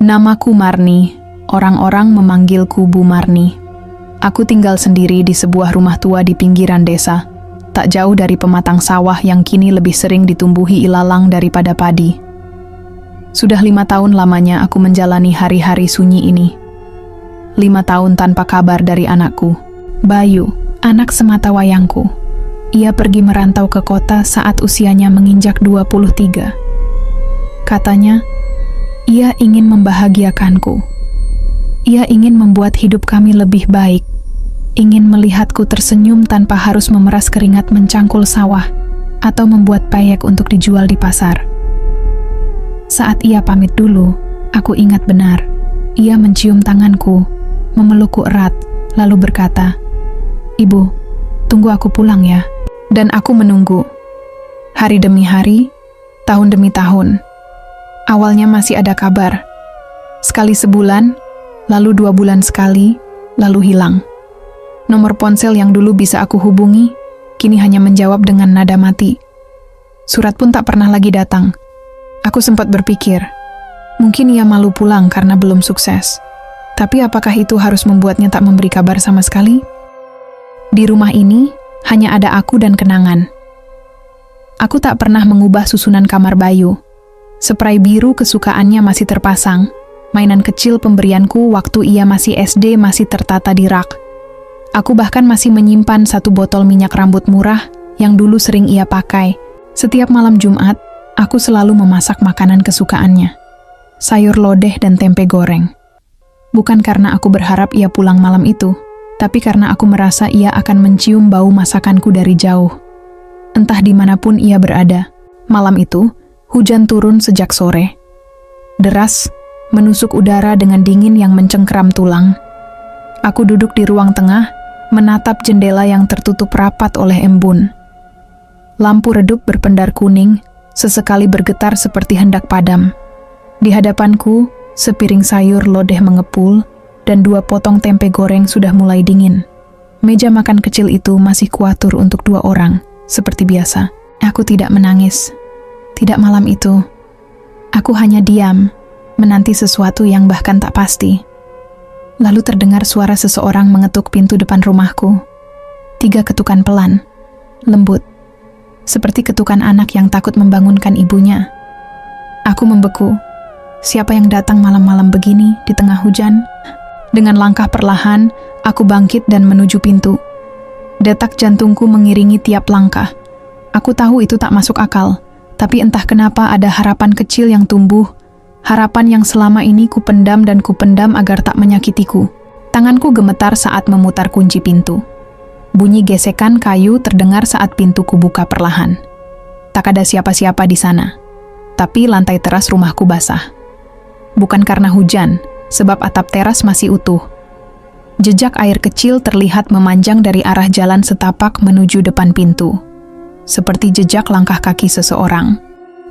Namaku Marni, orang-orang memanggilku Bu Marni. Aku tinggal sendiri di sebuah rumah tua di pinggiran desa, tak jauh dari pematang sawah yang kini lebih sering ditumbuhi ilalang daripada padi. Sudah 5 tahun lamanya aku menjalani hari-hari sunyi ini. 5 tahun tanpa kabar dari anakku, Bayu, anak sematawayangku. Ia pergi merantau ke kota saat usianya menginjak 23. Katanya, ia ingin membahagiakanku. Ia ingin membuat hidup kami lebih baik. Ingin melihatku tersenyum tanpa harus memeras keringat mencangkul sawah atau membuat payek untuk dijual di pasar. Saat ia pamit dulu, aku ingat benar. Ia mencium tanganku, memelukku erat, lalu berkata, "Ibu, tunggu aku pulang ya." Dan aku menunggu. Hari demi hari, tahun demi tahun. Awalnya masih ada kabar. Sekali sebulan, lalu 2 bulan sekali, lalu hilang. Nomor ponsel yang dulu bisa aku hubungi, kini hanya menjawab dengan nada mati. Surat pun tak pernah lagi datang. Aku sempat berpikir, mungkin ia malu pulang karena belum sukses. Tapi apakah itu harus membuatnya tak memberi kabar sama sekali? Di rumah ini, hanya ada aku dan kenangan. Aku tak pernah mengubah susunan kamar Bayu. Spray biru kesukaannya masih terpasang. Mainan kecil pemberianku waktu ia masih SD masih tertata di rak. Aku bahkan masih menyimpan 1 botol minyak rambut murah yang dulu sering ia pakai. Setiap malam Jumat, aku selalu memasak makanan kesukaannya. Sayur lodeh dan tempe goreng. Bukan karena aku berharap ia pulang malam itu, tapi karena aku merasa ia akan mencium bau masakanku dari jauh. Entah dimanapun ia berada. Malam itu, hujan turun sejak sore. Deras, menusuk udara dengan dingin yang mencengkeram tulang. Aku duduk di ruang tengah, menatap jendela yang tertutup rapat oleh embun. Lampu redup berpendar kuning, sesekali bergetar seperti hendak padam. Di hadapanku, sepiring sayur lodeh mengepul, dan 2 potong tempe goreng sudah mulai dingin. Meja makan kecil itu masih kuatur untuk 2 orang, seperti biasa. Aku tidak menangis. Tidak malam itu. Aku hanya diam, menanti sesuatu yang bahkan tak pasti. Lalu terdengar suara seseorang mengetuk pintu depan rumahku. 3 ketukan pelan, lembut, seperti ketukan anak yang takut membangunkan ibunya. Aku membeku. Siapa yang datang malam-malam begini di tengah hujan? Dengan langkah perlahan, aku bangkit dan menuju pintu. Detak jantungku mengiringi tiap langkah. Aku tahu itu tak masuk akal. Tapi entah kenapa ada harapan kecil yang tumbuh, harapan yang selama ini kupendam dan kupendam agar tak menyakitiku. Tanganku gemetar saat memutar kunci pintu. Bunyi gesekan kayu terdengar saat pintuku buka perlahan. Tak ada siapa-siapa di sana, tapi lantai teras rumahku basah. Bukan karena hujan, sebab atap teras masih utuh. Jejak air kecil terlihat memanjang dari arah jalan setapak menuju depan pintu. Seperti jejak langkah kaki seseorang.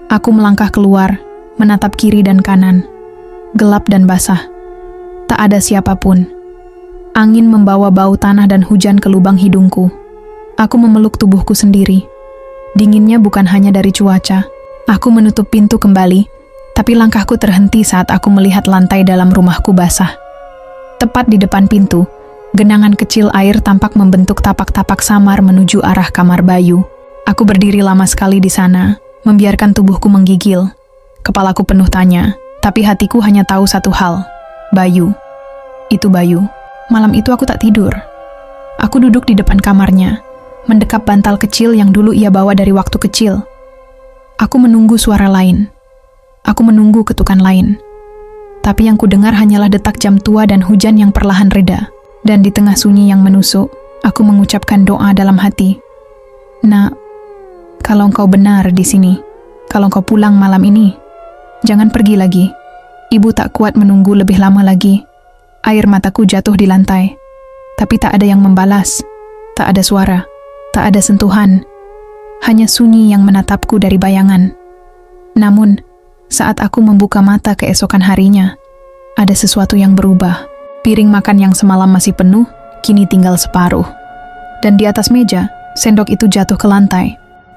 Aku melangkah keluar, menatap kiri dan kanan. Gelap dan basah. Tak ada siapapun. Angin membawa bau tanah dan hujan ke lubang hidungku. Aku memeluk tubuhku sendiri. Dinginnya bukan hanya dari cuaca. Aku menutup pintu kembali, tapi langkahku terhenti saat aku melihat lantai dalam rumahku basah. Tepat di depan pintu, genangan kecil air tampak membentuk tapak-tapak samar menuju arah kamar Bayu. Aku berdiri lama sekali di sana, membiarkan tubuhku menggigil. Kepalaku penuh tanya, tapi hatiku hanya tahu satu hal. Bayu. Itu Bayu. Malam itu aku tak tidur. Aku duduk di depan kamarnya, mendekap bantal kecil yang dulu ia bawa dari waktu kecil. Aku menunggu suara lain. Aku menunggu ketukan lain. Tapi yang kudengar hanyalah detak jam tua dan hujan yang perlahan reda. Dan di tengah sunyi yang menusuk, aku mengucapkan doa dalam hati. Nak, kalau engkau benar di sini, kalau engkau pulang malam ini, jangan pergi lagi. Ibu tak kuat menunggu lebih lama lagi. Air mataku jatuh di lantai. Tapi tak ada yang membalas. Tak ada suara. Tak ada sentuhan. Hanya sunyi yang menatapku dari bayangan. Namun, saat aku membuka mata keesokan harinya, ada sesuatu yang berubah. Piring makan yang semalam masih penuh, kini tinggal separuh. Dan di atas meja, sendok itu jatuh ke lantai.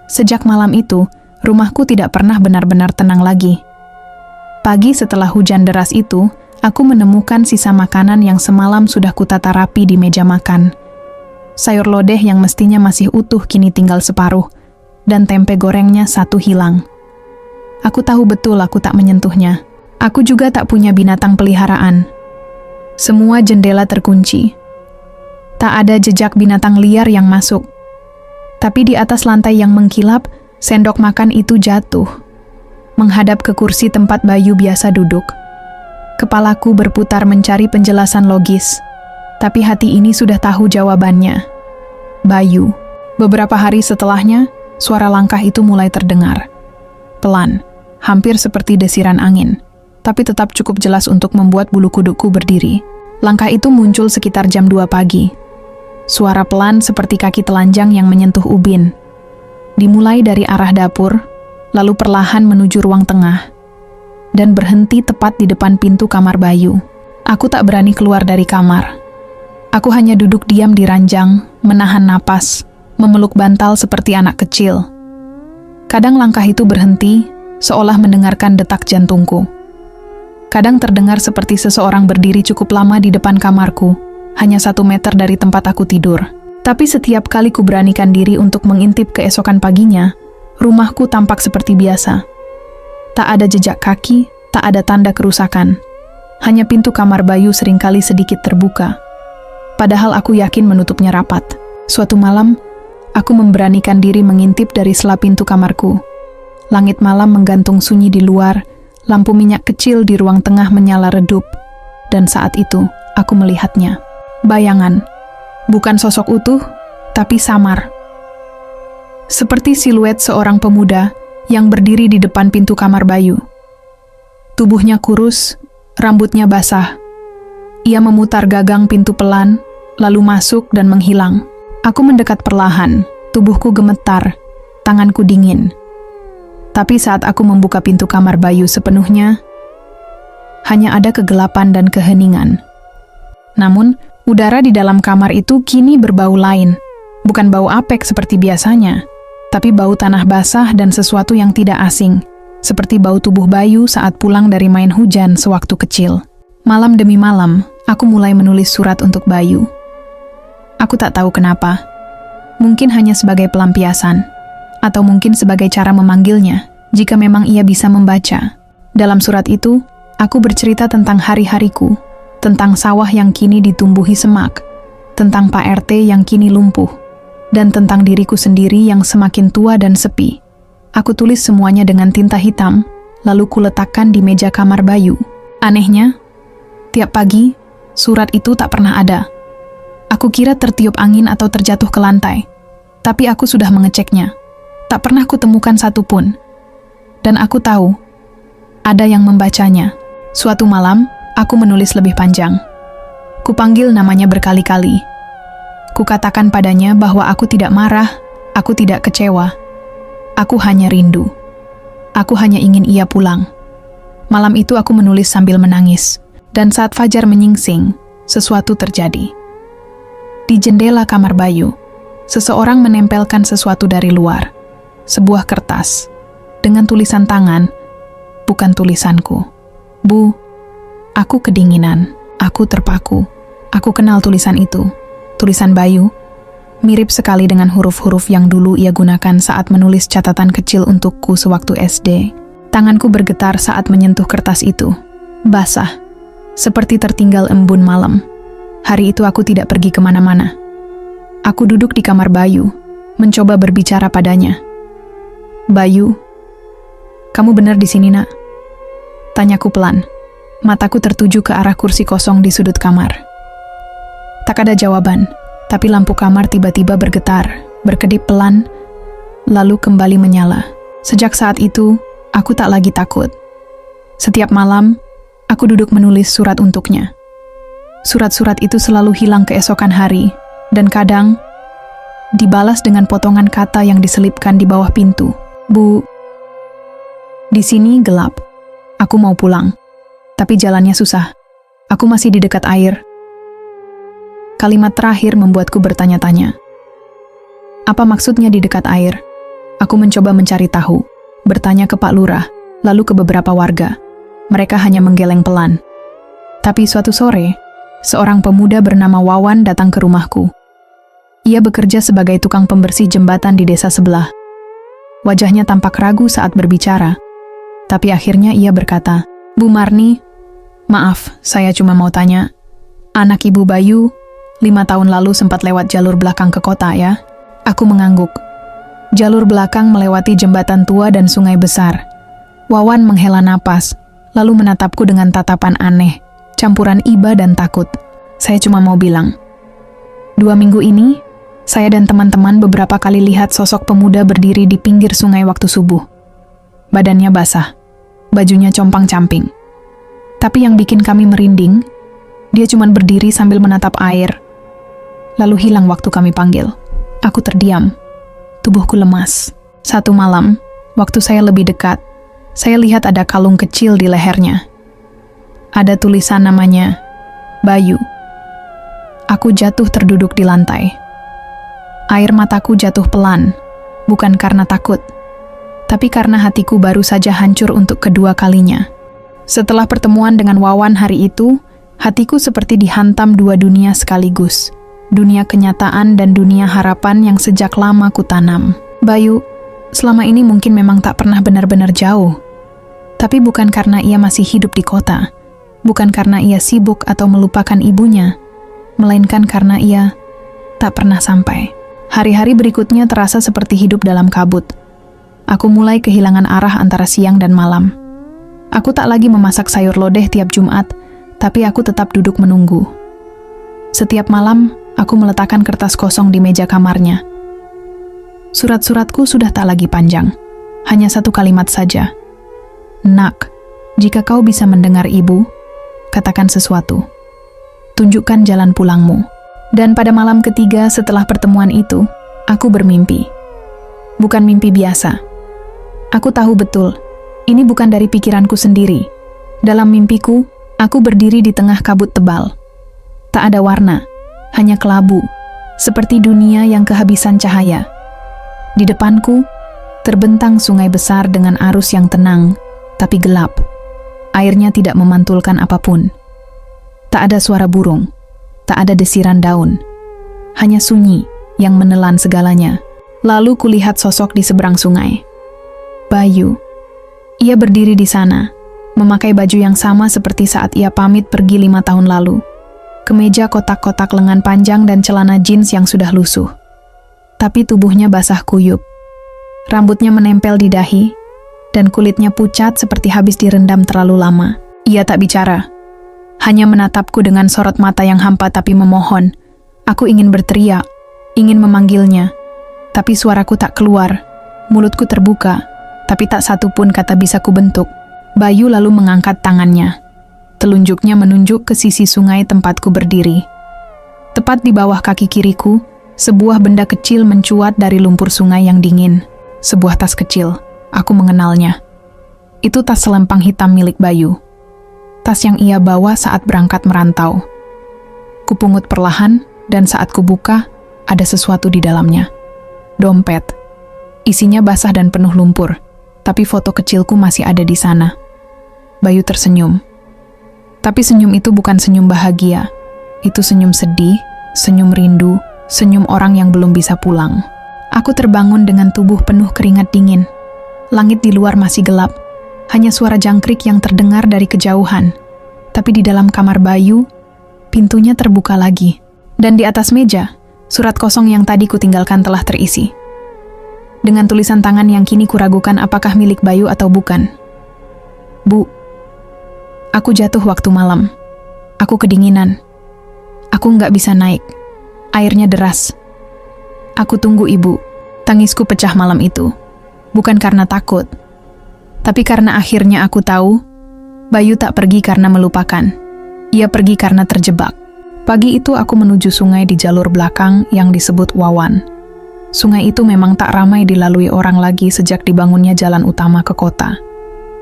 Sejak malam itu, rumahku tidak pernah benar-benar tenang lagi. Pagi setelah hujan deras itu, aku menemukan sisa makanan yang semalam sudah kutata rapi di meja makan. Sayur lodeh yang mestinya masih utuh kini tinggal separuh, dan tempe gorengnya satu hilang. Aku tahu betul aku tak menyentuhnya. Aku juga tak punya binatang peliharaan. Semua jendela terkunci. Tak ada jejak binatang liar yang masuk. Tapi di atas lantai yang mengkilap, sendok makan itu jatuh menghadap ke kursi tempat Bayu biasa duduk. Kepalaku berputar mencari penjelasan logis, tapi hati ini sudah tahu jawabannya. Bayu. Beberapa hari setelahnya, suara langkah itu mulai terdengar. Pelan, hampir seperti desiran angin, tapi tetap cukup jelas untuk membuat bulu kudukku berdiri. Langkah itu muncul sekitar jam 2 pagi. Suara pelan seperti kaki telanjang yang menyentuh ubin. Dimulai dari arah dapur, lalu perlahan menuju ruang tengah, dan berhenti tepat di depan pintu kamar Bayu. Aku tak berani keluar dari kamar. Aku hanya duduk diam di ranjang, menahan napas, memeluk bantal seperti anak kecil. Kadang langkah itu berhenti, seolah mendengarkan detak jantungku. Kadang terdengar seperti seseorang berdiri cukup lama di depan kamarku, hanya 1 meter dari tempat aku tidur. Tapi setiap kali kuberanikan diri untuk mengintip keesokan paginya, rumahku tampak seperti biasa. Tak ada jejak kaki, tak ada tanda kerusakan. Hanya pintu kamar Bayu seringkali sedikit terbuka. Padahal aku yakin menutupnya rapat. Suatu malam, aku memberanikan diri mengintip dari sela pintu kamarku. Langit malam menggantung sunyi di luar, lampu minyak kecil di ruang tengah menyala redup. Dan saat itu, aku melihatnya. Bayangan. Bukan sosok utuh, tapi samar. Seperti siluet seorang pemuda yang berdiri di depan pintu kamar Bayu. Tubuhnya kurus, rambutnya basah. Ia memutar gagang pintu pelan, lalu masuk dan menghilang. Aku mendekat perlahan, tubuhku gemetar, tanganku dingin. Tapi saat aku membuka pintu kamar Bayu sepenuhnya, hanya ada kegelapan dan keheningan. Namun, udara di dalam kamar itu kini berbau lain. Bukan bau apek seperti biasanya, tapi bau tanah basah dan sesuatu yang tidak asing, seperti bau tubuh Bayu saat pulang dari main hujan sewaktu kecil. Malam demi malam, aku mulai menulis surat untuk Bayu. Aku tak tahu kenapa. Mungkin hanya sebagai pelampiasan, atau mungkin sebagai cara memanggilnya, jika memang ia bisa membaca. Dalam surat itu, aku bercerita tentang hari-hariku, tentang sawah yang kini ditumbuhi semak, tentang Pak RT yang kini lumpuh, dan tentang diriku sendiri yang semakin tua dan sepi. Aku tulis semuanya dengan tinta hitam, lalu kuletakkan di meja kamar Bayu. Anehnya, tiap pagi, surat itu tak pernah ada. Aku kira tertiup angin atau terjatuh ke lantai, tapi aku sudah mengeceknya. Tak pernah kutemukan satu pun. Dan aku tahu, ada yang membacanya. Suatu malam, aku menulis lebih panjang. Kupanggil namanya berkali-kali. Kukatakan padanya bahwa aku tidak marah, aku tidak kecewa. Aku hanya rindu. Aku hanya ingin ia pulang. Malam itu aku menulis sambil menangis, dan saat fajar menyingsing, sesuatu terjadi. Di jendela kamar Bayu, seseorang menempelkan sesuatu dari luar. Sebuah kertas, dengan tulisan tangan, bukan tulisanku. Bu, aku kedinginan, aku terpaku. Aku kenal tulisan itu. Tulisan Bayu, mirip sekali dengan huruf-huruf yang dulu ia gunakan saat menulis catatan kecil untukku sewaktu SD. Tanganku bergetar saat menyentuh kertas itu. Basah, seperti tertinggal embun malam. Hari itu aku tidak pergi kemana-mana. Aku duduk di kamar Bayu, mencoba berbicara padanya. Bayu, kamu benar di sini, nak? Tanyaku pelan. Mataku tertuju ke arah kursi kosong di sudut kamar. Tak ada jawaban, tapi lampu kamar tiba-tiba bergetar, berkedip pelan, lalu kembali menyala. Sejak saat itu, aku tak lagi takut. Setiap malam, aku duduk menulis surat untuknya. Surat-surat itu selalu hilang keesokan hari, dan kadang dibalas dengan potongan kata yang diselipkan di bawah pintu. Bu, di sini gelap. Aku mau pulang, tapi jalannya susah. Aku masih di dekat air. Kalimat terakhir membuatku bertanya-tanya. Apa maksudnya di dekat air? Aku mencoba mencari tahu, bertanya ke Pak Lurah, lalu ke beberapa warga. mereka hanya menggeleng pelan. Tapi suatu sore, seorang pemuda bernama Wawan datang ke rumahku. Ia bekerja sebagai tukang pembersih jembatan di desa sebelah. Wajahnya tampak ragu saat berbicara, tapi akhirnya ia berkata, "Bu Marni, maaf, saya cuma mau tanya, anak Ibu Bayu 5 tahun lalu sempat lewat jalur belakang ke kota ya?" Aku mengangguk. Jalur belakang melewati jembatan tua dan sungai besar. Wawan menghela napas, lalu menatapku dengan tatapan aneh, campuran iba dan takut. Saya cuma mau bilang, 2 minggu ini, saya dan teman-teman beberapa kali lihat sosok pemuda berdiri di pinggir sungai waktu subuh. Badannya basah, bajunya compang-camping. Tapi yang bikin kami merinding, dia cuma berdiri sambil menatap air, lalu hilang waktu kami panggil. Aku terdiam, tubuhku lemas. Satu malam, waktu saya lebih dekat, saya lihat ada kalung kecil di lehernya. Ada tulisan namanya, Bayu. Aku jatuh terduduk di lantai. Air mataku jatuh pelan, bukan karena takut, tapi karena hatiku baru saja hancur untuk kedua kalinya. Setelah pertemuan dengan Wawan hari itu, hatiku seperti dihantam 2 dunia sekaligus. Dunia kenyataan dan dunia harapan yang sejak lama kutanam. Bayu, selama ini mungkin memang tak pernah benar-benar jauh. Tapi bukan karena ia masih hidup di kota. Bukan karena ia sibuk atau melupakan ibunya, melainkan karena ia tak pernah sampai. Hari-hari berikutnya terasa seperti hidup dalam kabut. Aku mulai kehilangan arah antara siang dan malam. Aku tak lagi memasak sayur lodeh tiap Jumat, tapi aku tetap duduk menunggu. Setiap malam, aku meletakkan kertas kosong di meja kamarnya. Surat-suratku sudah tak lagi panjang, hanya 1 kalimat saja. "Nak, jika kau bisa mendengar ibu, katakan sesuatu. Tunjukkan jalan pulangmu." Dan pada malam ketiga setelah pertemuan itu, aku bermimpi. Bukan mimpi biasa. Aku tahu betul, ini bukan dari pikiranku sendiri. Dalam mimpiku, aku berdiri di tengah kabut tebal. Tak ada warna, hanya kelabu, seperti dunia yang kehabisan cahaya. Di depanku, terbentang sungai besar dengan arus yang tenang, tapi gelap. Airnya tidak memantulkan apapun. Tak ada suara burung, tak ada desiran daun. Hanya sunyi yang menelan segalanya. Lalu kulihat sosok di seberang sungai. Bayu. Ia berdiri di sana, memakai baju yang sama seperti saat ia pamit pergi 5 tahun lalu. Kemeja kotak-kotak lengan panjang dan celana jeans yang sudah lusuh. Tapi tubuhnya basah kuyup. Rambutnya menempel di dahi, dan kulitnya pucat seperti habis direndam terlalu lama. Ia tak bicara, hanya menatapku dengan sorot mata yang hampa tapi memohon. Aku ingin berteriak, ingin memanggilnya, tapi suaraku tak keluar. Mulutku terbuka, tapi tak satu pun kata bisa kubentuk. Bayu lalu mengangkat tangannya. Telunjuknya menunjuk ke sisi sungai tempatku berdiri. Tepat di bawah kaki kiriku, sebuah benda kecil mencuat dari lumpur sungai yang dingin. Sebuah tas kecil, aku mengenalnya. Itu tas selempang hitam milik Bayu. Tas yang ia bawa saat berangkat merantau. Kupungut perlahan, dan saat kubuka, ada sesuatu di dalamnya. Dompet. Isinya basah dan penuh lumpur, tapi foto kecilku masih ada di sana. Bayu tersenyum. Tapi senyum itu bukan senyum bahagia. Itu senyum sedih, senyum rindu, senyum orang yang belum bisa pulang. Aku terbangun dengan tubuh penuh keringat dingin. Langit di luar masih gelap. Hanya suara jangkrik yang terdengar dari kejauhan. Tapi di dalam kamar Bayu, pintunya terbuka lagi. Dan di atas meja, surat kosong yang tadi kutinggalkan telah terisi. Dengan tulisan tangan yang kini kuragukan apakah milik Bayu atau bukan. Bu, aku jatuh waktu malam. Aku kedinginan. Aku nggak bisa naik. Airnya deras. Aku tunggu ibu. Tangisku pecah malam itu. Bukan karena takut, tapi karena akhirnya aku tahu, Bayu tak pergi karena melupakan. Ia pergi karena terjebak. Pagi itu aku menuju sungai di jalur belakang yang disebut Wawan. Sungai itu memang tak ramai dilalui orang lagi sejak dibangunnya jalan utama ke kota.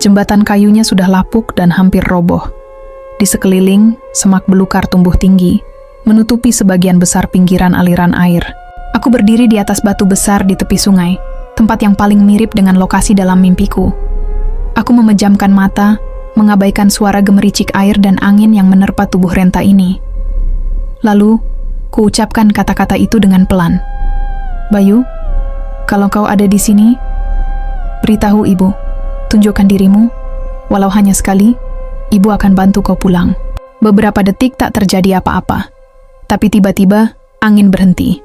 Jembatan kayunya sudah lapuk dan hampir roboh. Di sekeliling, semak belukar tumbuh tinggi, menutupi sebagian besar pinggiran aliran air. Aku berdiri di atas batu besar di tepi sungai, tempat yang paling mirip dengan lokasi dalam mimpiku. Aku memejamkan mata, mengabaikan suara gemericik air dan angin yang menerpa tubuh Renta ini. Lalu, kuucapkan kata-kata itu dengan pelan. "Bayu, kalau kau ada di sini, beritahu ibu, tunjukkan dirimu, walau hanya sekali, ibu akan bantu kau pulang." Beberapa detik tak terjadi apa-apa, tapi tiba-tiba angin berhenti.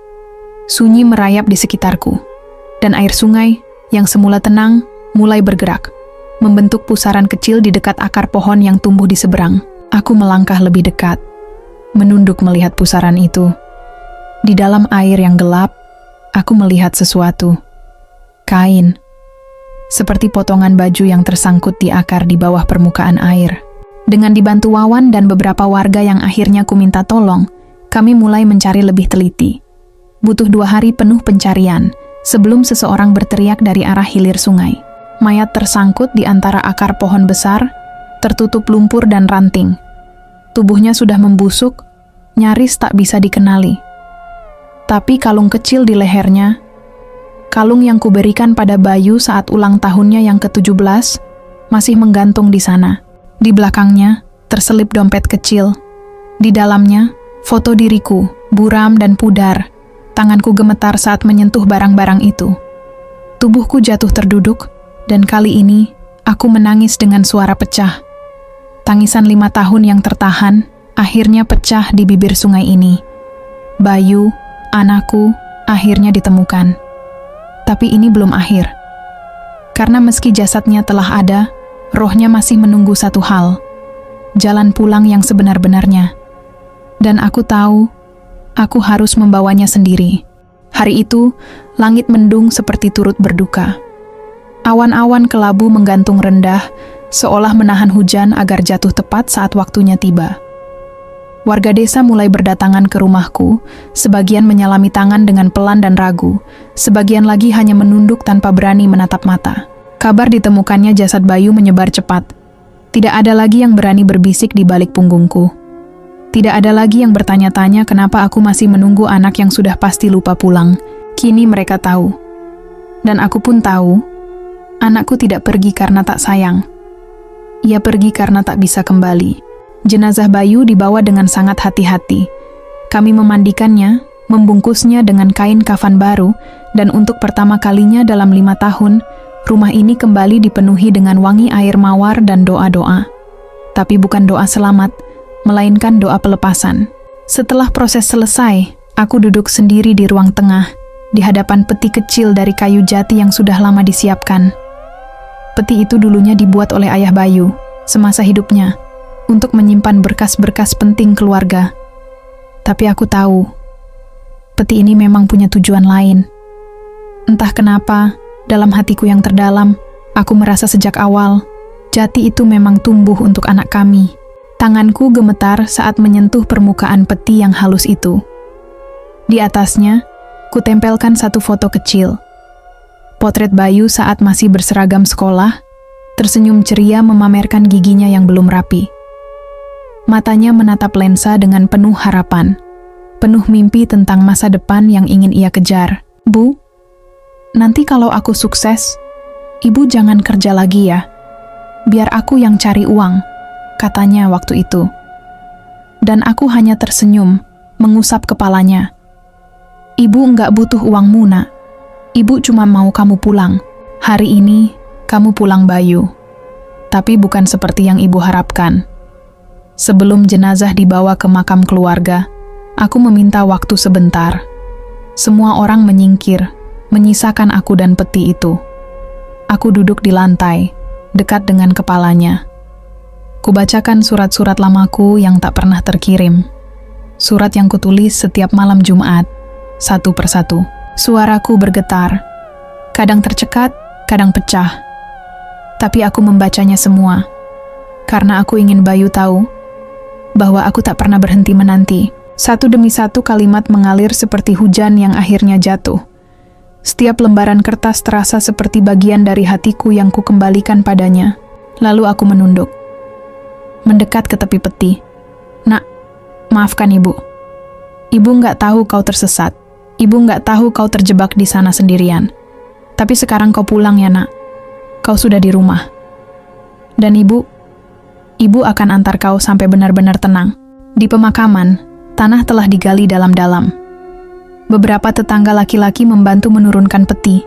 Sunyi merayap di sekitarku, dan air sungai yang semula tenang mulai bergerak, membentuk pusaran kecil di dekat akar pohon yang tumbuh di seberang. Aku melangkah lebih dekat, menunduk melihat pusaran itu. Di dalam air yang gelap, aku melihat sesuatu. Kain. Seperti potongan baju yang tersangkut di akar di bawah permukaan air. Dengan dibantu Wawan dan beberapa warga yang akhirnya ku minta tolong, kami mulai mencari lebih teliti. Butuh 2 hari penuh pencarian, sebelum seseorang berteriak dari arah hilir sungai. Mayat tersangkut di antara akar pohon besar, tertutup lumpur dan ranting. Tubuhnya sudah membusuk, nyaris tak bisa dikenali. Tapi kalung kecil di lehernya, kalung yang kuberikan pada Bayu saat ulang tahunnya yang ke-17, masih menggantung di sana. Di belakangnya, terselip dompet kecil. Di dalamnya, foto diriku, buram dan pudar. Tanganku gemetar saat menyentuh barang-barang itu. Tubuhku jatuh terduduk, dan kali ini, aku menangis dengan suara pecah. Tangisan 5 tahun yang tertahan, akhirnya pecah di bibir sungai ini. Bayu, anakku, akhirnya ditemukan. Tapi ini belum akhir. Karena meski jasadnya telah ada, rohnya masih menunggu satu hal. Jalan pulang yang sebenar-benarnya. Dan aku tahu, aku harus membawanya sendiri. Hari itu, langit mendung seperti turut berduka. Awan-awan kelabu menggantung rendah, seolah menahan hujan agar jatuh tepat saat waktunya tiba. Warga desa mulai berdatangan ke rumahku, sebagian menyalami tangan dengan pelan dan ragu, sebagian lagi hanya menunduk tanpa berani menatap mata. Kabar ditemukannya jasad Bayu menyebar cepat. Tidak ada lagi yang berani berbisik di balik punggungku. Tidak ada lagi yang bertanya-tanya kenapa aku masih menunggu anak yang sudah pasti lupa pulang. Kini mereka tahu. Dan aku pun tahu, anakku tidak pergi karena tak sayang. Ia pergi karena tak bisa kembali. Jenazah Bayu dibawa dengan sangat hati-hati. Kami memandikannya, membungkusnya dengan kain kafan baru, dan untuk pertama kalinya dalam 5 tahun, rumah ini kembali dipenuhi dengan wangi air mawar dan doa-doa. Tapi bukan doa selamat, melainkan doa pelepasan. Setelah proses selesai, aku duduk sendiri di ruang tengah, di hadapan peti kecil dari kayu jati yang sudah lama disiapkan. Peti itu dulunya dibuat oleh ayah Bayu, semasa hidupnya, untuk menyimpan berkas-berkas penting keluarga. Tapi aku tahu, peti ini memang punya tujuan lain. Entah kenapa, dalam hatiku yang terdalam, aku merasa sejak awal, jati itu memang tumbuh untuk anak kami. Tanganku gemetar saat menyentuh permukaan peti yang halus itu. Di atasnya, kutempelkan satu foto kecil. Potret Bayu saat masih berseragam sekolah, tersenyum ceria memamerkan giginya yang belum rapi. Matanya menatap lensa dengan penuh harapan, penuh mimpi tentang masa depan yang ingin ia kejar. "Bu, nanti kalau aku sukses, ibu jangan kerja lagi ya. Biar aku yang cari uang," katanya waktu itu. Dan aku hanya tersenyum, mengusap kepalanya. "Ibu enggak butuh uangmu, Nak. Ibu cuma mau kamu pulang. Hari ini, kamu pulang, Bayu. Tapi bukan seperti yang ibu harapkan." Sebelum jenazah dibawa ke makam keluarga, aku meminta waktu sebentar. Semua orang menyingkir, menyisakan aku dan peti itu. Aku duduk di lantai, dekat dengan kepalanya. Kubacakan surat-surat lamaku yang tak pernah terkirim. Surat yang kutulis setiap malam Jumat, satu persatu. Suaraku bergetar, kadang tercekat, kadang pecah. Tapi aku membacanya semua, karena aku ingin Bayu tahu bahwa aku tak pernah berhenti menanti. Satu demi satu kalimat mengalir seperti hujan yang akhirnya jatuh. Setiap lembaran kertas terasa seperti bagian dari hatiku yang kukembalikan padanya. Lalu aku menunduk, mendekat ke tepi peti. "Nak, maafkan ibu. Ibu nggak tahu kau tersesat. Ibu nggak tahu kau terjebak di sana sendirian. Tapi sekarang kau pulang ya, Nak. Kau sudah di rumah. Dan ibu Ibu akan antar kau sampai benar-benar tenang. Di pemakaman, tanah telah digali dalam-dalam. Beberapa tetangga laki-laki membantu menurunkan peti.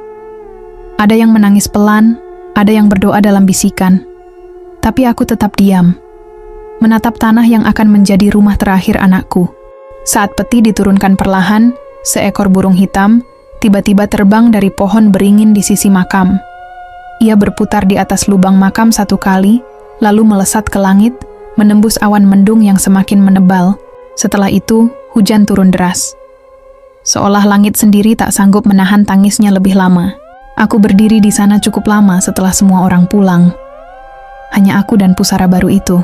Ada yang menangis pelan, ada yang berdoa dalam bisikan. Tapi aku tetap diam, menatap tanah yang akan menjadi rumah terakhir anakku. Saat peti diturunkan perlahan, seekor burung hitam tiba-tiba terbang dari pohon beringin di sisi makam. Ia berputar di atas lubang makam 1 kali, lalu melesat ke langit, menembus awan mendung yang semakin menebal. Setelah itu, hujan turun deras. Seolah langit sendiri tak sanggup menahan tangisnya lebih lama. Aku berdiri di sana cukup lama setelah semua orang pulang. Hanya aku dan pusara baru itu.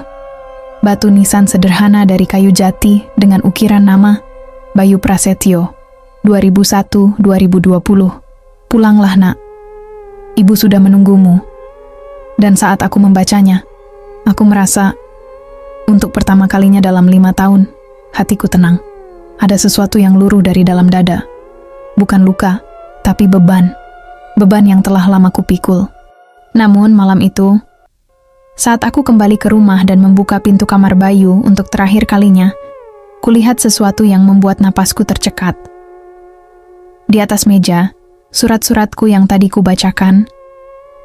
Batu nisan sederhana dari kayu jati dengan ukiran nama Bayu Prasetyo, 2001-2020. Pulanglah nak. Ibu sudah menunggumu. Dan saat aku membacanya, aku merasa, untuk pertama kalinya dalam 5 tahun, hatiku tenang. Ada sesuatu yang luruh dari dalam dada. Bukan luka, tapi beban. Beban yang telah lama kupikul. Namun malam itu, saat aku kembali ke rumah dan membuka pintu kamar Bayu untuk terakhir kalinya, kulihat sesuatu yang membuat napasku tercekat. Di atas meja, surat-suratku yang tadi kubacakan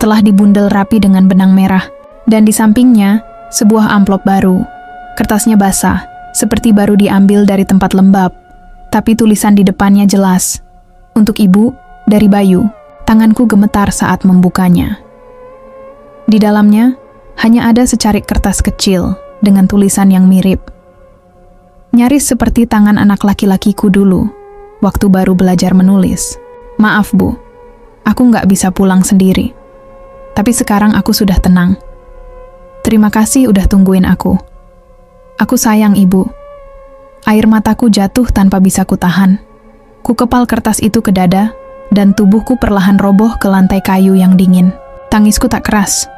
telah dibundel rapi dengan benang merah, dan di sampingnya sebuah amplop baru. Kertasnya basah, seperti baru diambil dari tempat lembab, tapi tulisan di depannya jelas. Untuk ibu, dari Bayu. Tanganku gemetar saat membukanya. Di dalamnya, hanya ada secarik kertas kecil dengan tulisan yang mirip. Nyaris seperti tangan anak laki-lakiku dulu, waktu baru belajar menulis. Maaf Bu, aku nggak bisa pulang sendiri. Tapi sekarang aku sudah tenang. Terima kasih udah tungguin aku. Aku sayang Ibu. Air mataku jatuh tanpa bisa kutahan. Ku kepal kertas itu ke dada, dan tubuhku perlahan roboh ke lantai kayu yang dingin. Tangisku tak keras,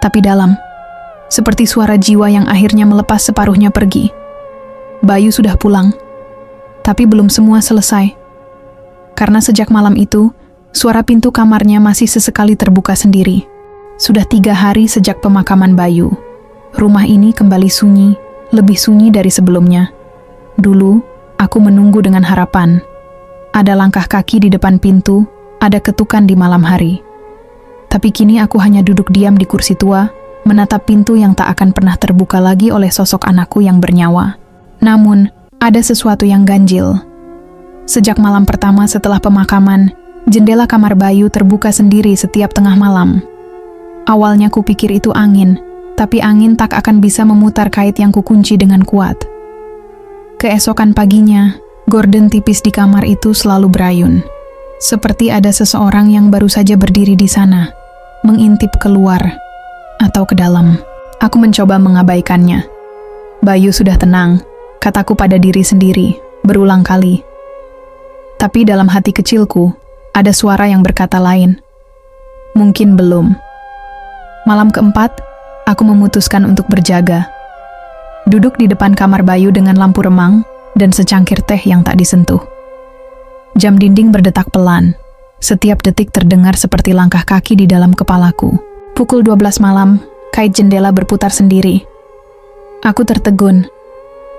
tapi dalam. Seperti suara jiwa yang akhirnya melepas separuhnya pergi. Bayu sudah pulang, tapi belum semua selesai. Karena sejak malam itu, suara pintu kamarnya masih sesekali terbuka sendiri. Sudah 3 hari sejak pemakaman Bayu. Rumah ini kembali sunyi, lebih sunyi dari sebelumnya. Dulu, aku menunggu dengan harapan. Ada langkah kaki di depan pintu, ada ketukan di malam hari. Tapi kini aku hanya duduk diam di kursi tua, menatap pintu yang tak akan pernah terbuka lagi oleh sosok anakku yang bernyawa. Namun, ada sesuatu yang ganjil. Sejak malam pertama setelah pemakaman, jendela kamar Bayu terbuka sendiri setiap tengah malam. Awalnya kupikir itu angin, tapi angin tak akan bisa memutar kait yang kukunci dengan kuat. Keesokan paginya, gorden tipis di kamar itu selalu berayun. Seperti ada seseorang yang baru saja berdiri di sana, mengintip keluar atau ke dalam. Aku mencoba mengabaikannya. Bayu sudah tenang, kataku pada diri sendiri, berulang kali. Tapi dalam hati kecilku, ada suara yang berkata lain. Mungkin belum. Malam keempat, aku memutuskan untuk berjaga. Duduk di depan kamar Bayu dengan lampu remang dan secangkir teh yang tak disentuh. Jam dinding berdetak pelan. Setiap detik terdengar seperti langkah kaki di dalam kepalaku. Pukul 12 malam, kait jendela berputar sendiri. Aku tertegun.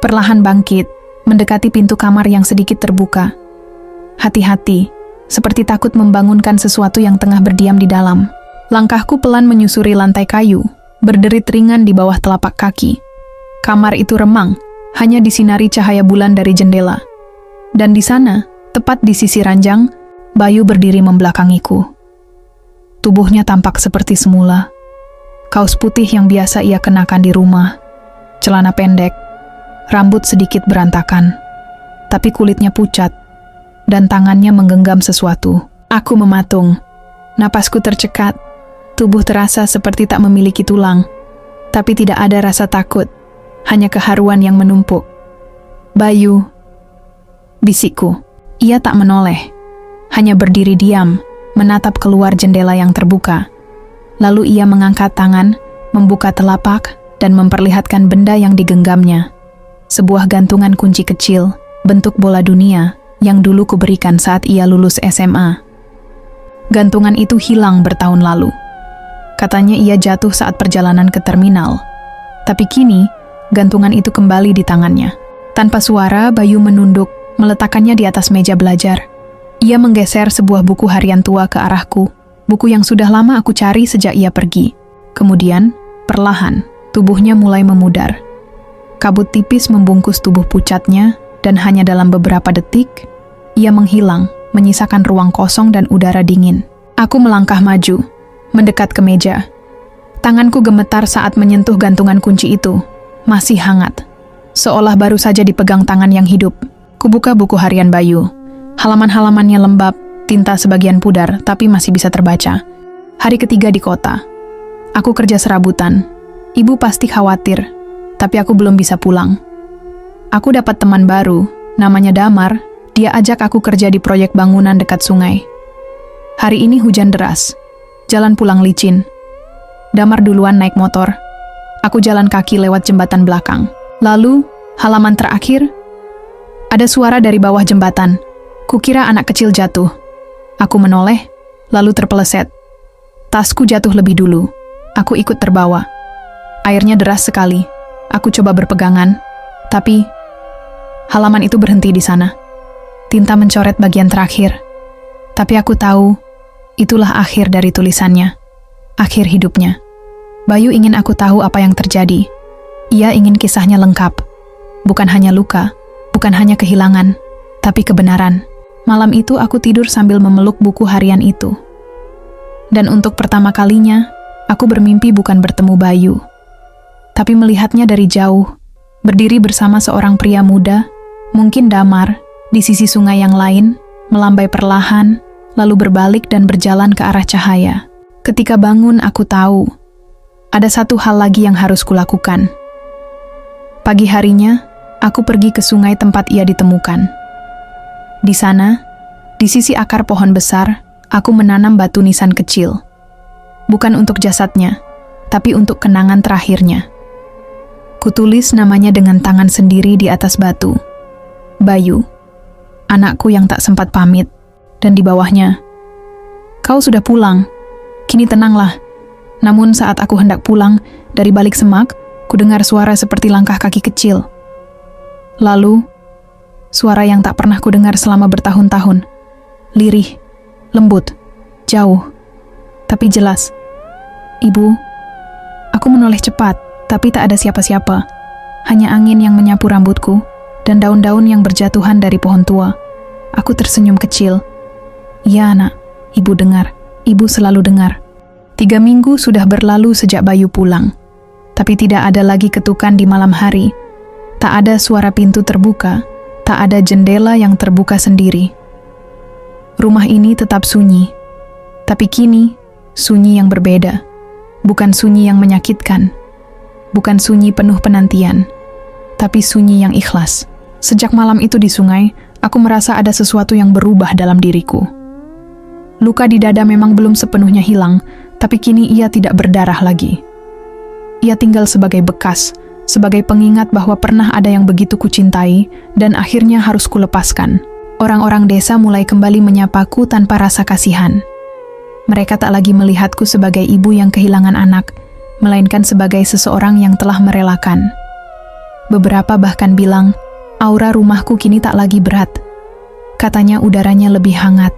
Perlahan bangkit, mendekati pintu kamar yang sedikit terbuka. Hati-hati, seperti takut membangunkan sesuatu yang tengah berdiam di dalam. Langkahku pelan menyusuri lantai kayu, berderit ringan di bawah telapak kaki. Kamar itu remang, hanya disinari cahaya bulan dari jendela. Dan di sana, tepat di sisi ranjang, Bayu berdiri membelakangiku. Tubuhnya tampak seperti semula. Kaos putih yang biasa ia kenakan di rumah, celana pendek, rambut sedikit berantakan, tapi kulitnya pucat, dan tangannya menggenggam sesuatu. Aku mematung, napasku tercekat, tubuh terasa seperti tak memiliki tulang, tapi tidak ada rasa takut, hanya keharuan yang menumpuk. Bayu, bisikku. Ia tak menoleh, hanya berdiri diam, menatap keluar jendela yang terbuka. Lalu ia mengangkat tangan, membuka telapak, dan memperlihatkan benda yang digenggamnya. Sebuah gantungan kunci kecil, bentuk bola dunia, yang dulu kuberikan saat ia lulus SMA. Gantungan itu hilang bertahun lalu. Katanya ia jatuh saat perjalanan ke terminal. Tapi kini, gantungan itu kembali di tangannya. Tanpa suara, Bayu menunduk, meletakkannya di atas meja belajar. Ia menggeser sebuah buku harian tua ke arahku, buku yang sudah lama aku cari sejak ia pergi. Kemudian, perlahan, tubuhnya mulai memudar. Kabut tipis membungkus tubuh pucatnya, dan hanya dalam beberapa detik, ia menghilang, menyisakan ruang kosong dan udara dingin. Aku melangkah maju, mendekat ke meja. Tanganku gemetar saat menyentuh gantungan kunci itu, masih hangat. Seolah baru saja dipegang tangan yang hidup. Kubuka buku harian Bayu. Halaman-halamannya lembab, tinta sebagian pudar, tapi masih bisa terbaca. Hari ketiga di kota. Aku kerja serabutan. Ibu pasti khawatir, tapi aku belum bisa pulang. Aku dapat teman baru, namanya Damar. Dia ajak aku kerja di proyek bangunan dekat sungai. Hari ini hujan deras. Jalan pulang licin. Damar duluan naik motor. Aku jalan kaki lewat jembatan belakang. Lalu, halaman terakhir, ada suara dari bawah jembatan. Kukira anak kecil jatuh. Aku menoleh, lalu terpeleset. Tasku jatuh lebih dulu. Aku ikut terbawa. Airnya deras sekali. Aku coba berpegangan, tapi halaman itu berhenti di sana. Tinta mencoret bagian terakhir. Tapi aku tahu, itulah akhir dari tulisannya. Akhir hidupnya. Bayu ingin aku tahu apa yang terjadi. Ia ingin kisahnya lengkap. Bukan hanya luka, bukan hanya kehilangan, tapi kebenaran. Malam itu aku tidur sambil memeluk buku harian itu. Dan untuk pertama kalinya, aku bermimpi bukan bertemu Bayu, tapi melihatnya dari jauh, berdiri bersama seorang pria muda, mungkin Damar, di sisi sungai yang lain, melambai perlahan, lalu berbalik dan berjalan ke arah cahaya. Ketika bangun, aku tahu, ada satu hal lagi yang harus kulakukan. Pagi harinya, aku pergi ke sungai tempat ia ditemukan. Di sana, di sisi akar pohon besar, aku menanam batu nisan kecil. Bukan untuk jasadnya, tapi untuk kenangan terakhirnya. Kutulis namanya dengan tangan sendiri di atas batu. Bayu, anakku yang tak sempat pamit, dan di bawahnya, kau sudah pulang, kini tenanglah. Namun saat aku hendak pulang, dari balik semak, kudengar suara seperti langkah kaki kecil. Lalu, suara yang tak pernah kudengar selama bertahun-tahun. Lirih, lembut, jauh, tapi jelas. Ibu, aku menoleh cepat, tapi tak ada siapa-siapa. Hanya angin yang menyapu rambutku, dan daun-daun yang berjatuhan dari pohon tua. Aku tersenyum kecil. Ya nak, ibu dengar, ibu selalu dengar. 3 minggu sudah berlalu sejak Bayu pulang. Tapi tidak ada lagi ketukan di malam hari. Tak ada suara pintu terbuka, tak ada jendela yang terbuka sendiri. Rumah ini tetap sunyi. Tapi kini, sunyi yang berbeda. Bukan sunyi yang menyakitkan. Bukan sunyi penuh penantian. Tapi sunyi yang ikhlas. Sejak malam itu di sungai, aku merasa ada sesuatu yang berubah dalam diriku. Luka di dada memang belum sepenuhnya hilang, tapi kini ia tidak berdarah lagi. Ia tinggal sebagai bekas, sebagai pengingat bahwa pernah ada yang begitu kucintai, dan akhirnya harus kulepaskan. Orang-orang desa mulai kembali menyapaku tanpa rasa kasihan. Mereka tak lagi melihatku sebagai ibu yang kehilangan anak, melainkan sebagai seseorang yang telah merelakan. Beberapa bahkan bilang, aura rumahku kini tak lagi berat. Katanya udaranya lebih hangat.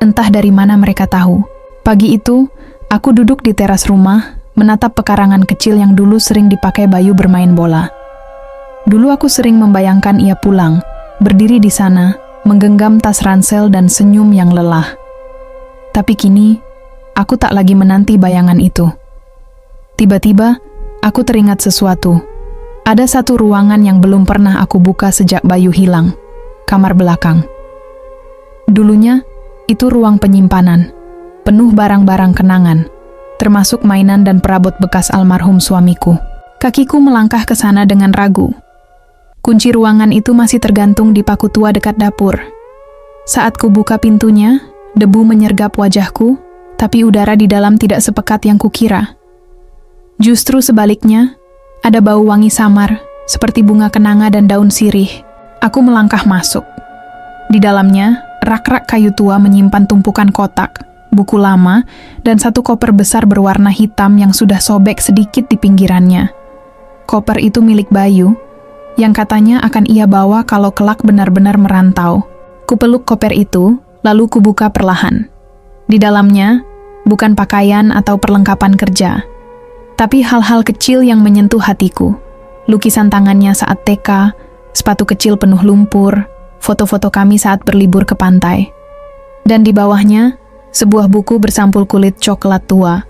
Entah dari mana mereka tahu. Pagi itu, aku duduk di teras rumah, menatap pekarangan kecil yang dulu sering dipakai Bayu bermain bola. Dulu aku sering membayangkan ia pulang, berdiri di sana, menggenggam tas ransel dan senyum yang lelah. Tapi kini, aku tak lagi menanti bayangan itu. Tiba-tiba, aku teringat sesuatu. Ada satu ruangan yang belum pernah aku buka sejak Bayu hilang, kamar belakang. Dulunya, itu ruang penyimpanan, penuh barang-barang kenangan, termasuk mainan dan perabot bekas almarhum suamiku. Kakiku melangkah ke sana dengan ragu. Kunci ruangan itu masih tergantung di paku tua dekat dapur. Saat ku buka pintunya, debu menyergap wajahku, tapi udara di dalam tidak sepekat yang kukira. Justru sebaliknya, ada bau wangi samar, seperti bunga kenanga dan daun sirih. Aku melangkah masuk. Di dalamnya, rak-rak kayu tua menyimpan tumpukan kotak, buku lama, dan satu koper besar berwarna hitam yang sudah sobek sedikit di pinggirannya. Koper itu milik Bayu, yang katanya akan ia bawa kalau kelak benar-benar merantau. Kupeluk koper itu, lalu kubuka perlahan. Di dalamnya, bukan pakaian atau perlengkapan kerja, tapi hal-hal kecil yang menyentuh hatiku. Lukisan tangannya saat TK, sepatu kecil penuh lumpur, foto-foto kami saat berlibur ke pantai. Dan di bawahnya, sebuah buku bersampul kulit coklat tua.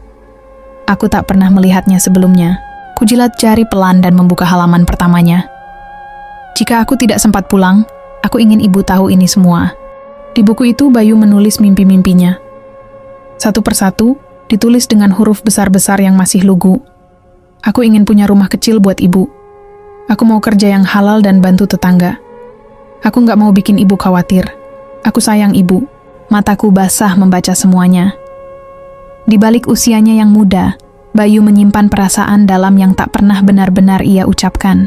Aku tak pernah melihatnya sebelumnya. Kujilat jari pelan dan membuka halaman pertamanya. Jika aku tidak sempat pulang, aku ingin ibu tahu ini semua. Di buku itu Bayu menulis mimpi-mimpinya. Satu persatu, ditulis dengan huruf besar-besar yang masih lugu. Aku ingin punya rumah kecil buat ibu. Aku mau kerja yang halal dan bantu tetangga. Aku nggak mau bikin ibu khawatir. Aku sayang ibu. Mataku basah membaca semuanya. Di balik usianya yang muda, Bayu menyimpan perasaan dalam yang tak pernah benar-benar ia ucapkan.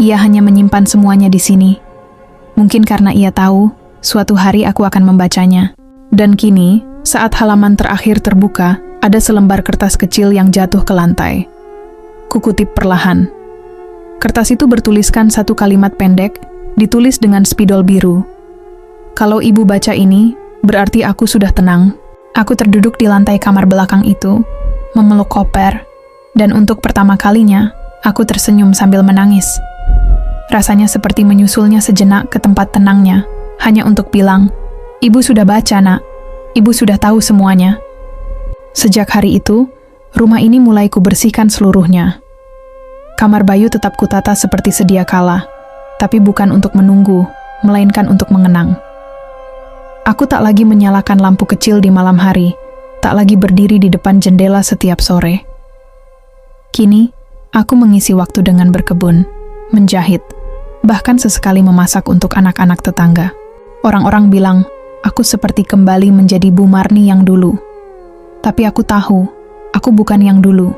Ia hanya menyimpan semuanya di sini. Mungkin karena ia tahu, suatu hari aku akan membacanya. Dan kini, saat halaman terakhir terbuka, ada selembar kertas kecil yang jatuh ke lantai. Kukutip perlahan. Kertas itu bertuliskan satu kalimat pendek, ditulis dengan spidol biru. Kalau ibu baca ini, berarti aku sudah tenang. Aku terduduk di lantai kamar belakang itu, memeluk koper, dan untuk pertama kalinya, aku tersenyum sambil menangis. Rasanya seperti menyusulnya sejenak ke tempat tenangnya, hanya untuk bilang, "Ibu sudah baca, Nak. Ibu sudah tahu semuanya." Sejak hari itu, rumah ini mulai kubersihkan seluruhnya. Kamar Bayu tetap kutata seperti sedia kala, tapi bukan untuk menunggu, melainkan untuk mengenang. Aku tak lagi menyalakan lampu kecil di malam hari, tak lagi berdiri di depan jendela setiap sore. Kini, aku mengisi waktu dengan berkebun, menjahit, bahkan sesekali memasak untuk anak-anak tetangga. Orang-orang bilang, aku seperti kembali menjadi Bu Marni yang dulu. Tapi aku tahu, aku bukan yang dulu.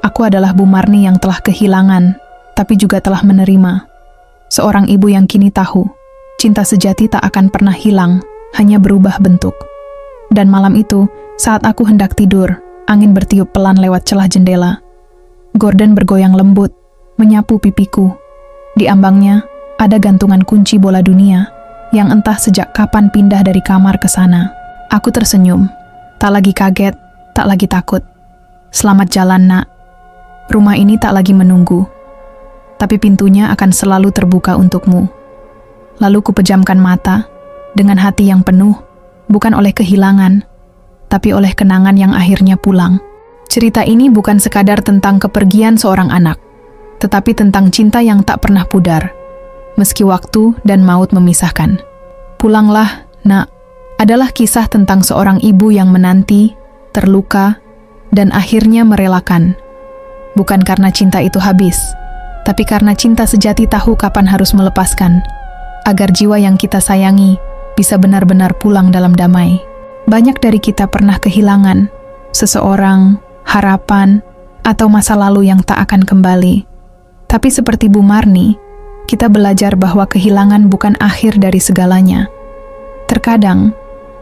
Aku adalah Bu Marni yang telah kehilangan, tapi juga telah menerima. Seorang ibu yang kini tahu, cinta sejati tak akan pernah hilang, hanya berubah bentuk. Dan malam itu, saat aku hendak tidur, angin bertiup pelan lewat celah jendela. Gordon bergoyang lembut, menyapu pipiku. Di ambangnya, ada gantungan kunci bola dunia, yang entah sejak kapan pindah dari kamar ke sana. Aku tersenyum, tak lagi kaget, tak lagi takut. Selamat jalan, Nak. Rumah ini tak lagi menunggu, tapi pintunya akan selalu terbuka untukmu. Lalu kupejamkan mata, dengan hati yang penuh, bukan oleh kehilangan, tapi oleh kenangan yang akhirnya pulang. Cerita ini bukan sekadar tentang kepergian seorang anak, tetapi tentang cinta yang tak pernah pudar, meski waktu dan maut memisahkan. Pulanglah, Nak, adalah kisah tentang seorang ibu yang menanti, terluka, dan akhirnya merelakan. Bukan karena cinta itu habis, tapi karena cinta sejati tahu kapan harus melepaskan, agar jiwa yang kita sayangi bisa benar-benar pulang dalam damai. Banyak dari kita pernah kehilangan seseorang, harapan, atau masa lalu yang tak akan kembali. Tapi seperti Bu Marni, kita belajar bahwa kehilangan bukan akhir dari segalanya. Terkadang,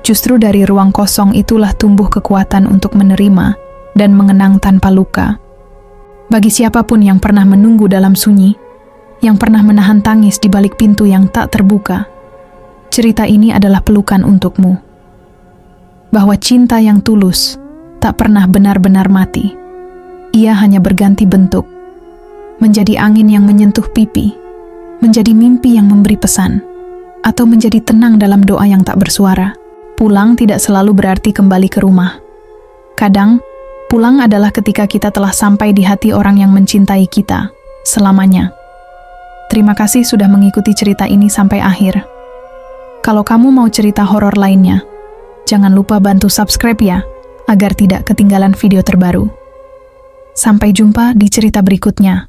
justru dari ruang kosong itulah tumbuh kekuatan untuk menerima dan mengenang tanpa luka. Bagi siapapun yang pernah menunggu dalam sunyi, yang pernah menahan tangis di balik pintu yang tak terbuka, cerita ini adalah pelukan untukmu. Bahwa cinta yang tulus tak pernah benar-benar mati. Ia hanya berganti bentuk, menjadi angin yang menyentuh pipi, menjadi mimpi yang memberi pesan, atau menjadi tenang dalam doa yang tak bersuara. Pulang tidak selalu berarti kembali ke rumah. Kadang, pulang adalah ketika kita telah sampai di hati orang yang mencintai kita selamanya. Terima kasih sudah mengikuti cerita ini sampai akhir. Kalau kamu mau cerita horor lainnya, jangan lupa bantu subscribe ya, agar tidak ketinggalan video terbaru. Sampai jumpa di cerita berikutnya.